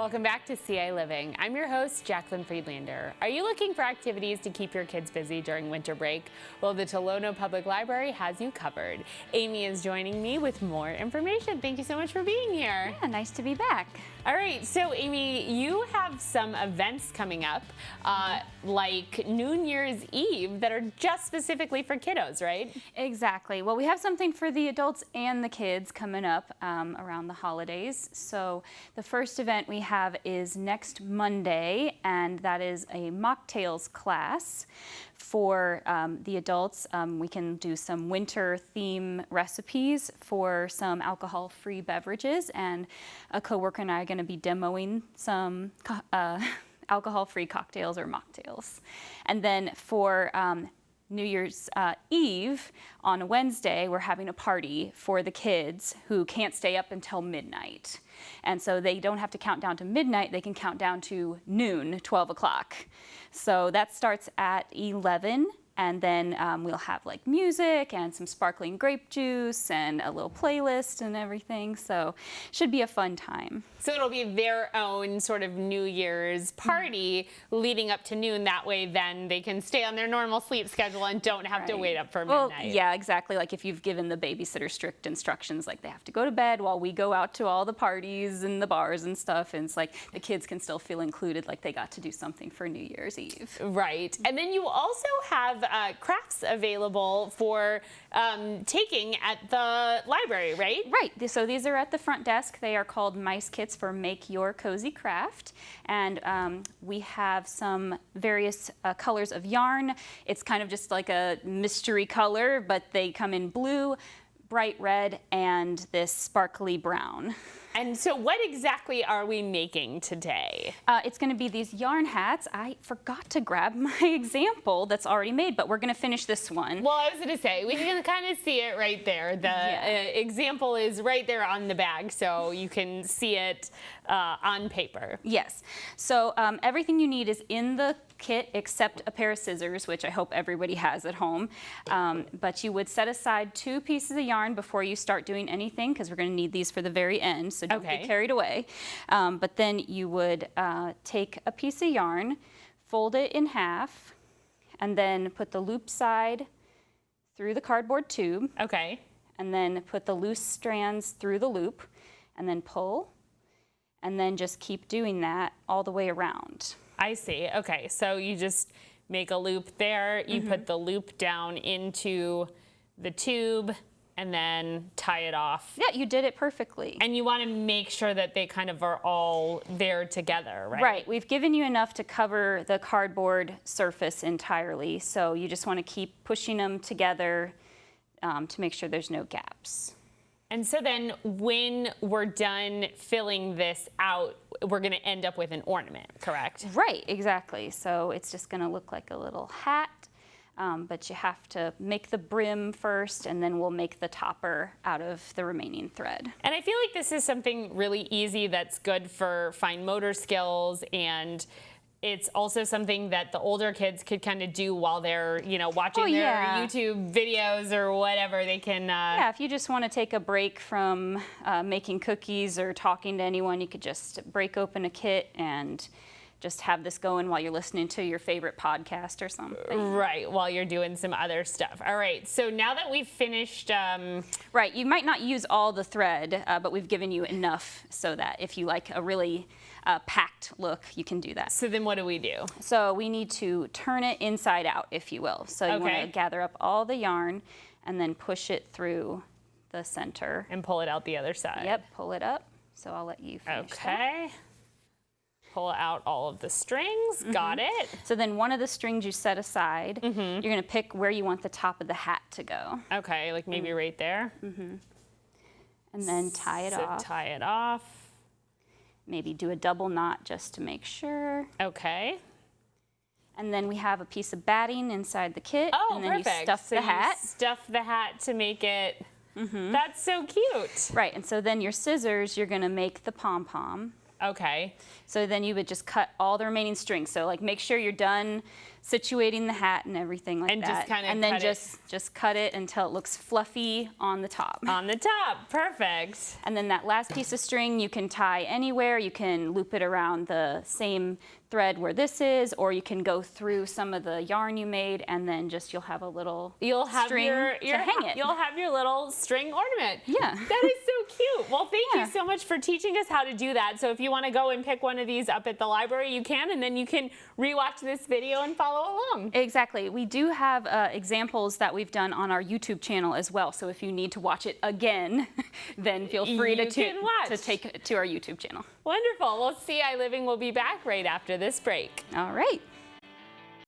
Welcome back to ciLiving. I'm your host, Jaclyn Friedlander. Are you looking for activities to keep your kids busy during winter break? Well, the Tolono Public Library has you covered. Amy is joining me with more information. Thank you so much for being here. Yeah, nice to be back. All right, so Amy, you have some events coming up, like New Year's Eve, that are just specifically for kiddos, right? Exactly. Well, we have something for the adults and the kids coming up around the holidays. So the first event we have is next Monday, and that is a mocktails class. For the adults, we can do some winter theme recipes for some alcohol-free beverages, and a coworker and I are going to be demoing some alcohol-free cocktails or mocktails. And then for New Year's Eve on a Wednesday, we're having a party for the kids who can't stay up until midnight. And so they don't have to count down to midnight, they can count down to noon, 12 o'clock. So that starts at 11, and then we'll have like music and some sparkling grape juice and a little playlist and everything. So should be a fun time. So it'll be their own sort of New Year's party leading up to noon. That way then they can stay on their normal sleep schedule and don't have to wait up for midnight. Well, yeah, exactly. Like if you've given the babysitter strict instructions, like they have to go to bed while we go out to all the parties and the bars and stuff. And it's like the kids can still feel included, like they got to do something for New Year's Eve. Right. And then you also have crafts available for taking at the library, right? Right. So these are at the front desk. They are called mice kits for Make Your Cozy Craft. And we have some various colors of yarn. It's kind of just like a mystery color, but they come in blue, bright red, and this sparkly brown. And so what exactly are we making today? It's going to be these yarn hats. I forgot to grab my example that's already made, but we're going to finish this one. Well, I was going to say, we can kind of see it right there. The example is right there on the bag, so you can see it on paper. Yes. So everything you need is in the kit except a pair of scissors, which I hope everybody has at home. But you would set aside 2 pieces of yarn before you start doing anything, because we're going to need these for the very end. So don't get carried away. But then you would take a piece of yarn, fold it in half, and then put the loop side through the cardboard tube. Okay. And then put the loose strands through the loop, and then pull, and then just keep doing that all the way around. I see. Okay. So you just make a loop there. You put the loop down into the tube, and then tie it off. Yeah, you did it perfectly. And you want to make sure that they kind of are all there together, right? Right. We've given you enough to cover the cardboard surface entirely, so you just want to keep pushing them together to make sure there's no gaps. And so then when we're done filling this out, we're going to end up with an ornament, correct? Right, exactly. So it's just going to look like a little hat. But you have to make the brim first, and then we'll make the topper out of the remaining thread. And I feel like this is something really easy that's good for fine motor skills, and it's also something that the older kids could kind of do while they're, you know, watching their YouTube videos or whatever. They can... Yeah, if you just want to take a break from making cookies or talking to anyone, you could just break open a kit and just have this going while you're listening to your favorite podcast or something. Right, while you're doing some other stuff. All right, so now that we've finished... Right, you might not use all the thread, but we've given you enough so that if you like a really packed look, you can do that. So then what do we do? So we need to turn it inside out, if you will. So you want to gather up all the yarn and then push it through the center. And pull it out the other side. Yep, pull it up. So I'll let you finish that. Pull out all of the strings. Got it. So then one of the strings you set aside, you're going to pick where you want the top of the hat to go. Okay, like maybe right there. And then tie it off. So tie it off. Maybe do a double knot just to make sure. Okay. And then we have a piece of batting inside the kit. Oh, and then perfect. You stuff the hat. Stuff the hat to make it. That's so cute. Right, and so then your scissors, you're going to make the pom-pom. Okay. So then you would just cut all the remaining strings. So like make sure you're done situating the hat and everything like and that. Just kind of and then just cut it until it looks fluffy on the top. On the top, perfect. And then that last piece of string you can tie anywhere. You can loop it around the same thread where this is, or you can go through some of the yarn you made, and then just you'll have a little string to hang it. You'll have your little string ornament. Yeah. That is so cute. Well, thank you so much for teaching us how to do that. So if you want to go and pick one of these up at the library, you can, and then you can rewatch this video and follow along. Exactly. We do have examples that we've done on our YouTube channel as well. So if you need to watch it again, then feel free to take it to our YouTube channel. Wonderful. Well, ciLiving will be back right after this break. All right.